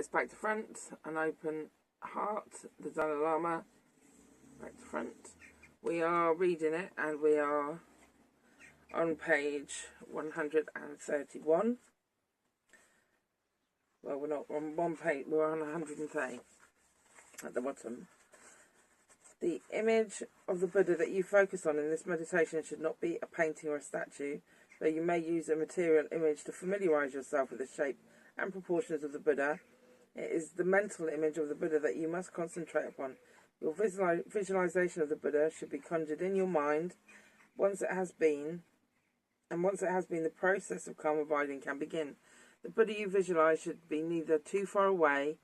it's back to front, an open heart, the Dalai Lama, back to front. We are reading it and we are on page 131. Well, we're not on one page, we're on 130 at the bottom. The image of the Buddha that you focus on in this meditation should not be a painting or a statue, though you may use a material image to familiarise yourself with the shape and proportions of the Buddha. It is the mental image of the Buddha that you must concentrate upon. Your visualization of the Buddha should be conjured in your mind. Once it has been, the process of calm abiding can begin. The Buddha you visualize should be neither too far away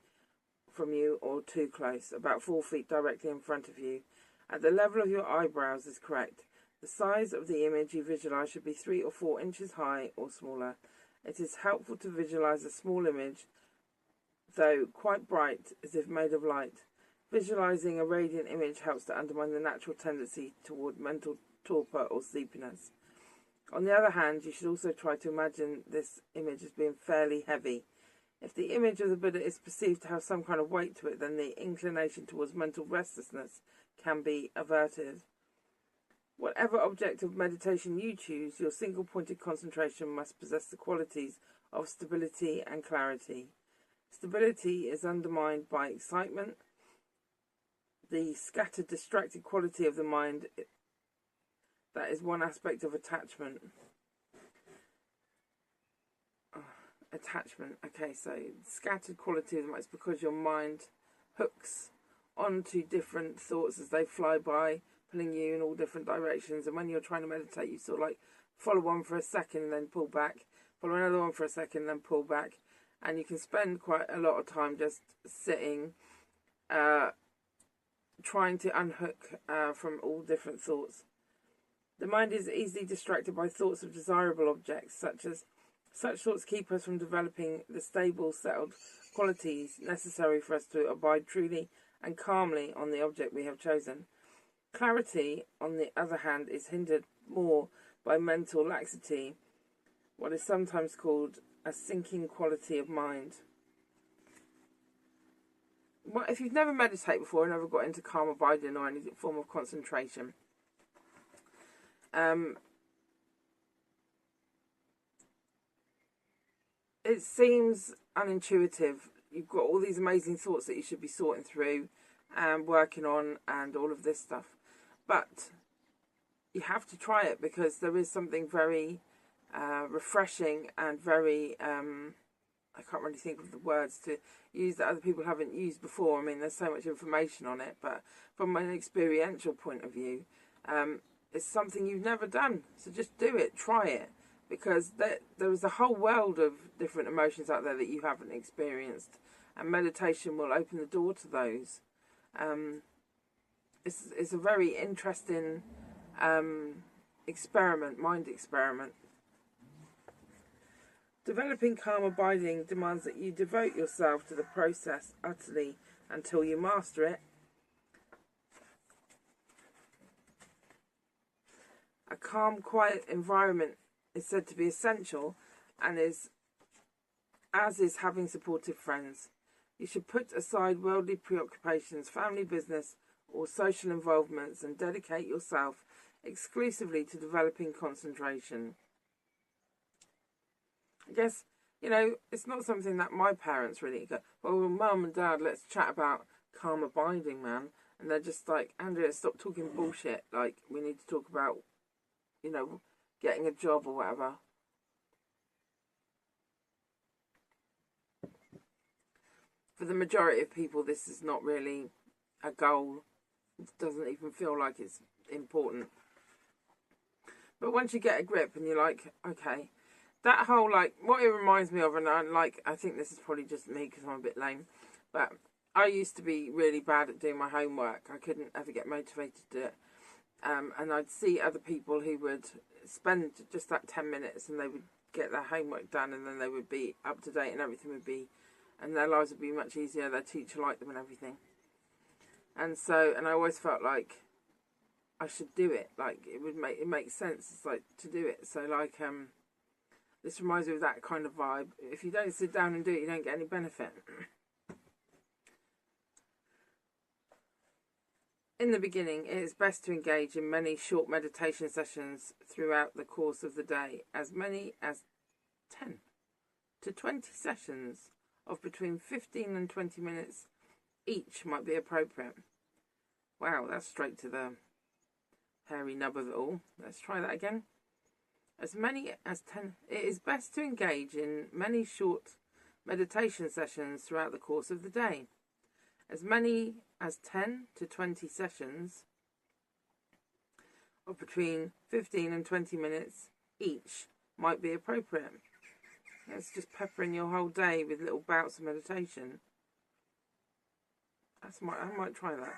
from you or too close, about 4 feet directly in front of you. At the level of your eyebrows is correct. The size of the image you visualize should be 3 or 4 inches high or smaller. It is helpful to visualize a small image, though quite bright, as if made of light. Visualizing a radiant image helps to undermine the natural tendency toward mental torpor or sleepiness. On the other hand, you should also try to imagine this image as being fairly heavy. If the image of the Buddha is perceived to have some kind of weight to it, then the inclination towards mental restlessness can be averted. Whatever object of meditation you choose, your single-pointed concentration must possess the qualities of stability and clarity. Stability is undermined by excitement. The scattered, distracted quality of the mind, that is one aspect of attachment. Okay, so scattered quality of the mind is because your mind hooks onto different thoughts as they fly by, pulling you in all different directions. And when you're trying to meditate, you sort of like follow one for a second and then pull back, follow another one for a second and then pull back. And you can spend quite a lot of time just sitting, trying to unhook from all different thoughts. The mind is easily distracted by thoughts of desirable objects, such thoughts keep us from developing the stable, settled qualities necessary for us to abide truly and calmly on the object we have chosen. Clarity, on the other hand, is hindered more by mental laxity, what is sometimes called a sinking quality of mind. Well, if you've never meditated before and never got into calm abiding or any form of concentration, it seems unintuitive. You've got all these amazing thoughts that you should be sorting through and working on and all of this stuff. But you have to try it because there is something very refreshing and very, I can't really think of the words to use that other people haven't used before. I mean, there's so much information on it, but from an experiential point of view, it's something you've never done. So just do it, try it. Because there is a whole world of different emotions out there that you haven't experienced. And meditation will open the door to those. It's a very interesting experiment, mind experiment. Developing calm abiding demands that you devote yourself to the process utterly until you master it. A calm, quiet environment is said to be essential, and is having supportive friends. You should put aside worldly preoccupations, family business, or social involvements and dedicate yourself exclusively to developing concentration. I guess, it's not something that my parents really go, well, Mum and Dad, let's chat about calm abiding, man. And they're just like, Andrea, stop talking bullshit. Like, we need to talk about, getting a job or whatever. For the majority of people, this is not really a goal. It doesn't even feel like it's important. But once you get a grip and you're like, okay, that whole, what it reminds me of, and I think this is probably just me because I'm a bit lame, but I used to be really bad at doing my homework. I couldn't ever get motivated to do it. And I'd see other people who would spend just that 10 minutes and they would get their homework done, and then they would be up to date and everything would be, and their lives would be much easier, their teacher liked them and everything. And I always felt like I should do it, it makes sense, to do it. So this reminds me of that kind of vibe. If you don't sit down and do it, you don't get any benefit. In the beginning, it is best to engage in many short meditation sessions throughout the course of the day. As many as 10 to 20 sessions of between 15 and 20 minutes each might be appropriate. Wow, that's straight to the hairy nub of it all. Let's try that again. As many as 10. It is best to engage in many short meditation sessions throughout the course of the day. As many as 10 to 20 sessions of between 15 and 20 minutes each might be appropriate. That's just peppering your whole day with little bouts of meditation. I might try that.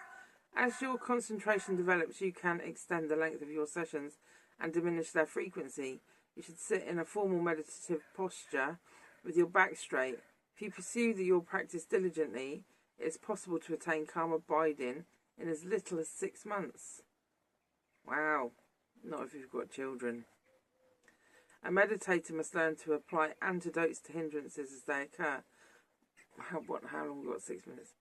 As your concentration develops, you can extend the length of your sessions and diminish their frequency. You should sit in a formal meditative posture with your back straight. If you pursue your practice diligently, it is possible to attain calm abiding in as little as 6 months. Wow, not if you've got children. A meditator must learn to apply antidotes to hindrances as they occur. How long have we got? 6 minutes.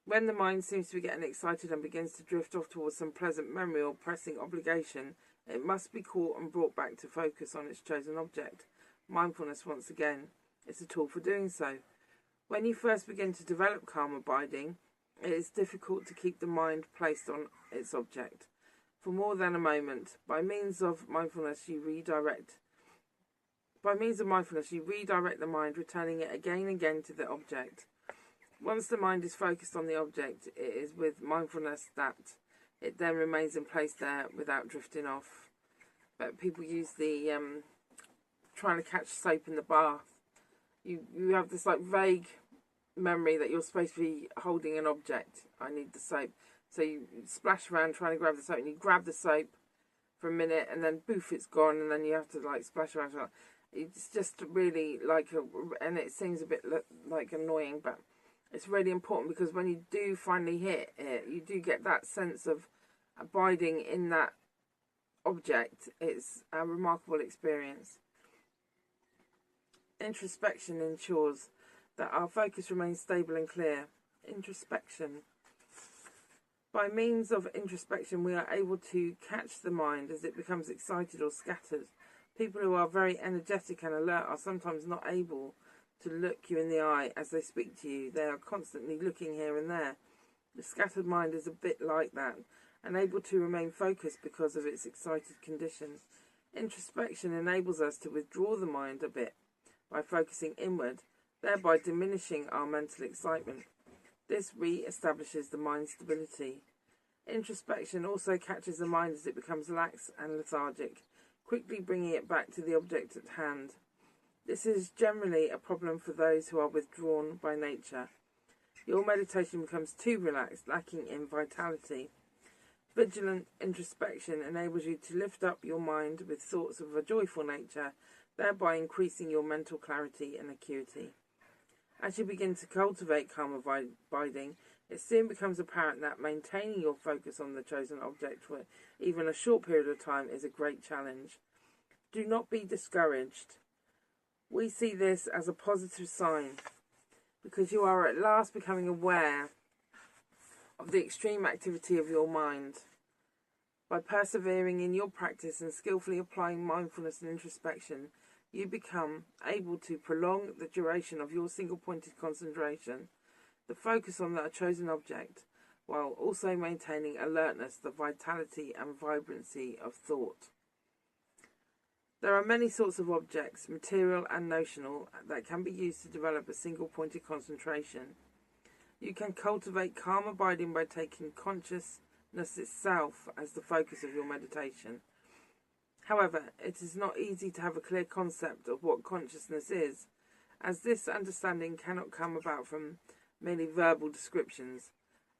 When the mind seems to be getting excited and begins to drift off towards some pleasant memory or pressing obligation, it must be caught and brought back to focus on its chosen object. Mindfulness, once again, is a tool for doing so. When you first begin to develop calm abiding, it is difficult to keep the mind placed on its object for more than a moment. By means of mindfulness, you redirect the mind, returning it again and again to the object. Once the mind is focused on the object, it is with mindfulness that it then remains in place there without drifting off. But people use the trying to catch soap in the bath. You have this like vague memory that you're supposed to be holding an object. I need the soap. So you splash around trying to grab the soap, and you grab the soap for a minute, and then poof, it's gone, and then you have to like splash around. It's just really and it seems a bit like annoying, but it's really important, because when you do finally hit it, you do get that sense of abiding in that object. It's a remarkable experience. Introspection ensures that our focus remains stable and clear. Introspection. By means of introspection, we are able to catch the mind as it becomes excited or scattered. People who are very energetic and alert are sometimes not able to look you in the eye as they speak to you. They are constantly looking here and there. The scattered mind is a bit like that, unable to remain focused because of its excited condition. Introspection enables us to withdraw the mind a bit by focusing inward, thereby diminishing our mental excitement. This re-establishes the mind's stability. Introspection also catches the mind as it becomes lax and lethargic, quickly bringing it back to the object at hand. This is generally a problem for those who are withdrawn by nature. Your meditation becomes too relaxed, lacking in vitality. Vigilant introspection enables you to lift up your mind with thoughts of a joyful nature, thereby increasing your mental clarity and acuity. As you begin to cultivate calm abiding, it soon becomes apparent that maintaining your focus on the chosen object for even a short period of time is a great challenge. Do not be discouraged. We see this as a positive sign, because you are at last becoming aware of the extreme activity of your mind. By persevering in your practice and skillfully applying mindfulness and introspection, you become able to prolong the duration of your single-pointed concentration, the focus on that chosen object, while also maintaining alertness, the vitality and vibrancy of thought. There are many sorts of objects, material and notional, that can be used to develop a single-pointed concentration. You can cultivate calm abiding by taking consciousness itself as the focus of your meditation. However, it is not easy to have a clear concept of what consciousness is, as this understanding cannot come about from merely verbal descriptions.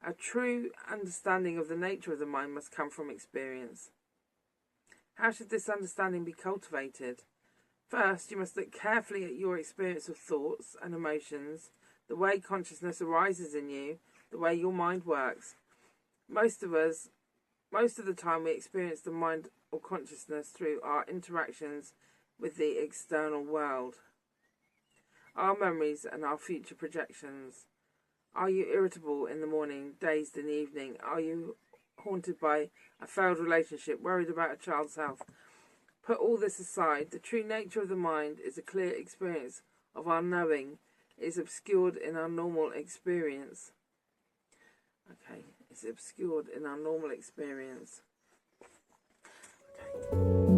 A true understanding of the nature of the mind must come from experience. How should this understanding be cultivated? First, you must look carefully at your experience of thoughts and emotions, the way consciousness arises in you, the way your mind works. Most of the time we experience the mind or consciousness through our interactions with the external world, our memories and our future projections. Are you irritable in the morning, dazed in the evening? Are you haunted by a failed relationship, worried about a child's health. Put all this aside. The true nature of the mind is a clear experience of our knowing. It is obscured in our normal experience. Okay, it's obscured in our normal experience. Okay.